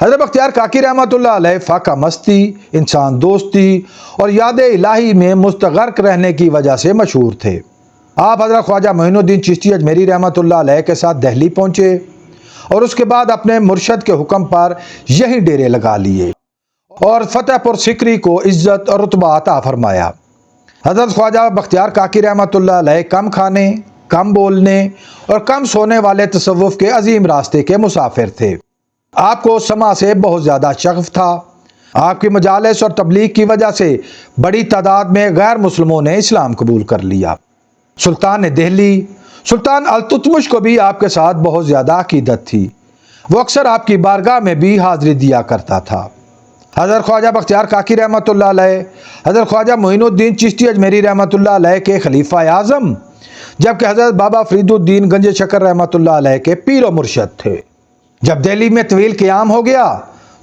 حضرت بختیار کاکی رحمۃ اللہ علیہ فاقہ مستی، انسان دوستی اور یاد الہی میں مستغرق رہنے کی وجہ سے مشہور تھے۔ آپ حضرت خواجہ معین الدین چشتی اجمیری رحمۃ اللہ علیہ کے ساتھ دہلی پہنچے اور اس کے بعد اپنے مرشد کے حکم پر یہی ڈیرے لگا لیے اور فتح پور سکری کو عزت اور رتبہ عطا فرمایا۔ حضرت خواجہ بختیار کاکی رحمۃ اللہ علیہ کم کھانے، کم بولنے اور کم سونے والے تصوف کے عظیم راستے کے مسافر تھے۔ آپ کو سما سے بہت زیادہ شغف تھا۔ آپ کی مجالس اور تبلیغ کی وجہ سے بڑی تعداد میں غیر مسلموں نے اسلام قبول کر لیا۔ سلطان دہلی سلطان التتمش کو بھی آپ کے ساتھ بہت زیادہ عقیدت تھی۔ وہ اکثر آپ کی بارگاہ میں بھی حاضری دیا کرتا تھا۔ حضرت خواجہ بختیار کاکی رحمۃ اللہ علیہ حضرت خواجہ معین الدین چشتی اجمیری رحمۃ اللہ علیہ کے خلیفہ اعظم، جبکہ حضرت بابا فرید الدین گنج شکر رحمۃ اللہ علیہ کے پیر و مرشد تھے۔ جب دہلی میں طویل قیام ہو گیا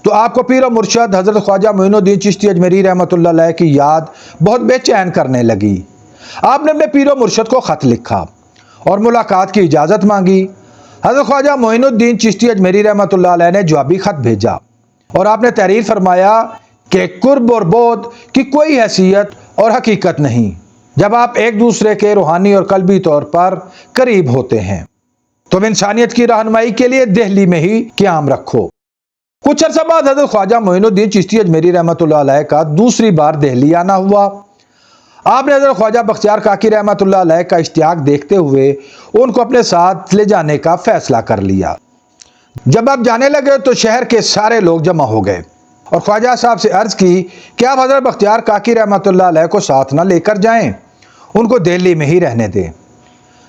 تو آپ کو پیر و مرشد حضرت خواجہ معین الدین چشتی اجمیری رحمۃ اللہ علیہ کی یاد بہت بے چین کرنے لگی۔ آپ نے اپنے پیر و مرشد کو خط لکھا اور ملاقات کی اجازت مانگی۔ حضرت خواجہ معین الدین چشتی اجمیری رحمۃ اللہ علیہ نے جوابی خط بھیجا اور آپ نے تحریر فرمایا کہ قرب اور بعد کی کوئی حیثیت اور حقیقت نہیں جب آپ ایک دوسرے کے روحانی اور قلبی طور پر قریب ہوتے ہیں۔ تم انسانیت کی رہنمائی کے لیے دہلی میں ہی قیام رکھو۔ کچھ عرصہ بعد حضرت خواجہ معین الدین چشتی اجمیری رحمۃ اللہ علیہ کا دوسری بار دہلی آنا ہوا۔ آپ نے حضرت خواجہ بختیار کاکی رحمۃ اللہ علیہ کا اشتیاق دیکھتے ہوئے ان کو اپنے ساتھ لے جانے کا فیصلہ کر لیا۔ جب آپ جانے لگے تو شہر کے سارے لوگ جمع ہو گئے اور خواجہ صاحب سے عرض کی کہ آپ حضرت بختیار کاکی رحمۃ اللہ علیہ کو ساتھ نہ لے کر جائیں، ان کو دہلی میں ہی رہنے دیں۔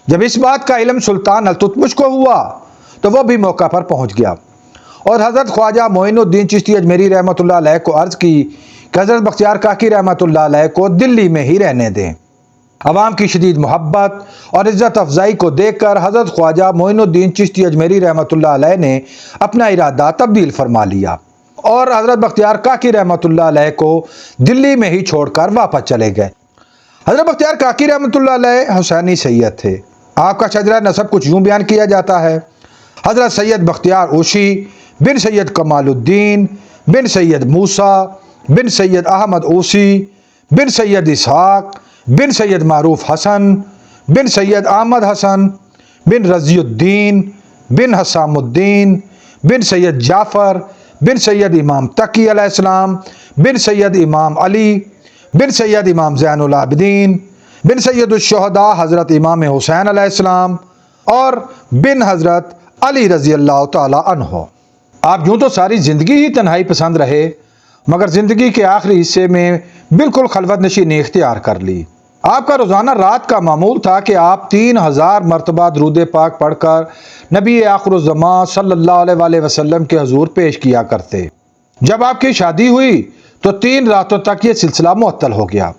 جب اس بات کا علم سلطان التتمش کو ہوا تو وہ بھی موقع پر پہنچ گیا اور حضرت خواجہ معین الدین چشتی اجمیری رحمۃ اللہ علیہ کو عرض کی کہ حضرت بختیار کاکی رحمۃ اللہ علیہ کو دلی میں ہی رہنے دیں۔ عوام کی شدید محبت اور عزت افزائی کو دیکھ کر حضرت خواجہ معین الدین چشتی اجمیری رحمۃ اللہ علیہ نے اپنا ارادہ تبدیل فرما لیا اور حضرت بختیار کاکی رحمۃ اللہ علیہ کو دلی میں ہی چھوڑ کر واپس چلے گئے۔ حضرت بختیار کاکی رحمۃ اللہ علیہ حسینی سید تھے۔ آپ کا شجرہ نسب کچھ یوں بیان کیا جاتا ہے: حضرت سید بختیار اوشی بن سید کمال الدین بن سید موسیٰ بن سید احمد اوسی بن سید اسحاق بن سید معروف حسن بن سید احمد حسن بن رضی الدین بن حسام الدین بن سید جعفر بن سید امام تقی علیہ السلام بن سید امام علی بن سید امام زین العابدین بن سید الشہداء حضرت امام حسین علیہ السلام اور بن حضرت علی رضی اللہ تعالی عنہ۔ آپ یوں تو ساری زندگی ہی تنہائی پسند رہے، مگر زندگی کے آخری حصے میں بالکل خلوت نشینی اختیار کر لی۔ آپ کا روزانہ رات کا معمول تھا کہ آپ 3000 مرتبہ درود پاک پڑھ کر نبی آخر الزمان صلی اللہ علیہ وآلہ وسلم کے حضور پیش کیا کرتے۔ جب آپ کی شادی ہوئی تو 3 راتوں تک یہ سلسلہ معطل ہو گیا۔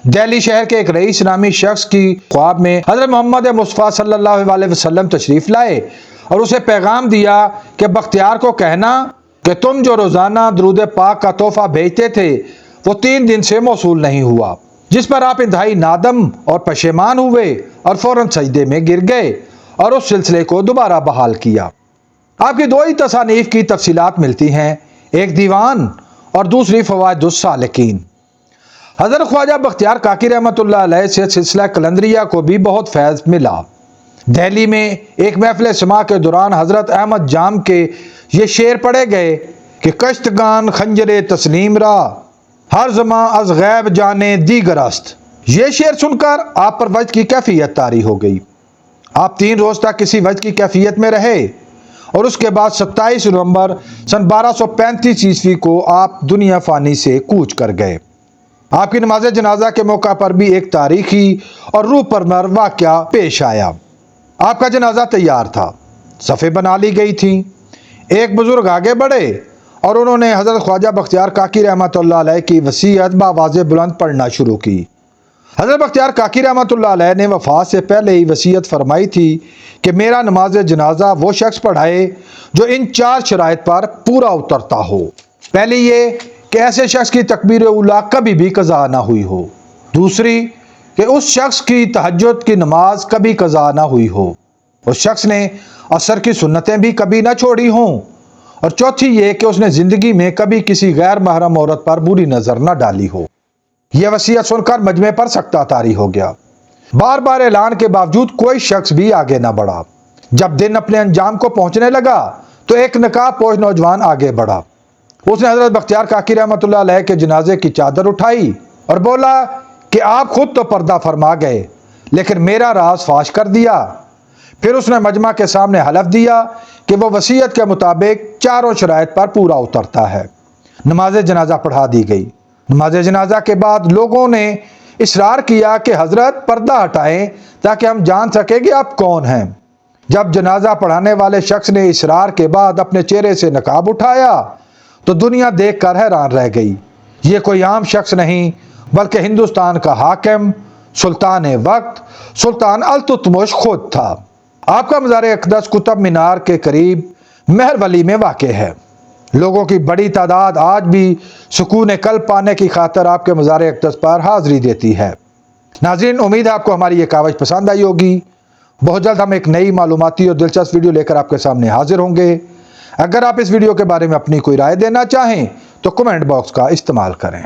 دہلی شہر کے ایک رئیس نامی شخص کی خواب میں حضرت محمد مصطفیٰ صلی اللہ علیہ وسلم تشریف لائے اور اسے پیغام دیا کہ بختیار کو کہنا کہ تم جو روزانہ درود پاک کا تحفہ بھیجتے تھے وہ 3 دن سے موصول نہیں ہوا، جس پر آپ انتہائی نادم اور پشیمان ہوئے اور فوراً سجدے میں گر گئے اور اس سلسلے کو دوبارہ بحال کیا۔ آپ کی 2 ہی تصانیف کی تفصیلات ملتی ہیں، ایک دیوان اور دوسری فوائد السالکین۔ حضرت خواجہ بختیار کاکی رحمۃ اللہ علیہ سے سلسلہ قلندریہ کو بھی بہت فیض ملا۔ دہلی میں ایک محفل سماع کے دوران حضرت احمد جام کے یہ شعر پڑھے گئے کہ کشتگان خنجر تسلیم را ہر زماں از غیب جانے دیگر است۔ یہ شعر سن کر آپ پر وجد کی کیفیت طاری ہو گئی۔ آپ 3 روز تک کسی وجد کی کیفیت میں رہے اور اس کے بعد 27 نومبر سن 1235 عیسوی کو آپ دنیا فانی سے کوچ کر گئے۔ آپ کی نماز جنازہ کے موقع پر بھی ایک تاریخی اور روح پرور واقعہ پیش آیا۔ آپ کا جنازہ تیار تھا، صفیں بنا لی گئی تھیں۔ ایک بزرگ آگے بڑھے اور انہوں نے حضرت خواجہ بختیار کاکی رحمۃ اللہ علیہ کی وصیت بآواز بلند پڑھنا شروع کی۔ حضرت بختیار کاکی رحمۃ اللہ علیہ نے وفات سے پہلے ہی وصیت فرمائی تھی کہ میرا نماز جنازہ وہ شخص پڑھائے جو ان 4 شرائط پر پورا اترتا ہو۔ پہلی یہ کہ ایسے شخص کی تکبیر اولیٰ کبھی بھی قضا نہ ہوئی ہو۔ دوسری کہ اس شخص کی تہجد کی نماز کبھی قضا نہ ہوئی ہو، اس شخص نے عصر کی سنتیں بھی کبھی نہ چھوڑی ہوں، اور چوتھی یہ کہ اس نے زندگی میں کبھی کسی غیر محرم عورت پر بری نظر نہ ڈالی ہو۔ یہ وصیت سن کر مجمع پر سکتہ طاری ہو گیا۔ بار بار اعلان کے باوجود کوئی شخص بھی آگے نہ بڑھا۔ جب دن اپنے انجام کو پہنچنے لگا تو ایک نقاب پوش نوجوان آگے بڑھا۔ اس نے حضرت بختیار کاکی رحمۃ اللہ علیہ کے جنازے کی چادر اٹھائی اور بولا کہ آپ خود تو پردہ فرما گئے لیکن میرا راز فاش کر دیا۔ پھر اس نے مجمع کے سامنے حلف دیا کہ وہ وصیت کے مطابق چاروں شرائط پر پورا اترتا ہے۔ نماز جنازہ پڑھا دی گئی۔ نماز جنازہ کے بعد لوگوں نے اصرار کیا کہ حضرت پردہ ہٹائیں تاکہ ہم جان سکیں کہ آپ کون ہیں۔ جب جنازہ پڑھانے والے شخص نے اصرار کے بعد اپنے چہرے سے نقاب اٹھایا تو دنیا دیکھ کر حیران رہ گئی۔ یہ کوئی عام شخص نہیں بلکہ ہندوستان کا حاکم، سلطان وقت، سلطان التتمش خود تھا۔ آپ کا مزار اقدس قطب مینار کے قریب مہر ولی میں واقع ہے۔ لوگوں کی بڑی تعداد آج بھی سکون قلب پانے کی خاطر آپ کے مزار اقدس پر حاضری دیتی ہے۔ ناظرین، امید ہے آپ کو ہماری یہ کاوش پسند آئی ہوگی۔ بہت جلد ہم ایک نئی معلوماتی اور دلچسپ ویڈیو لے کر آپ کے سامنے حاضر ہوں گے۔ اگر آپ اس ویڈیو کے بارے میں اپنی کوئی رائے دینا چاہیں تو کمنٹ باکس کا استعمال کریں۔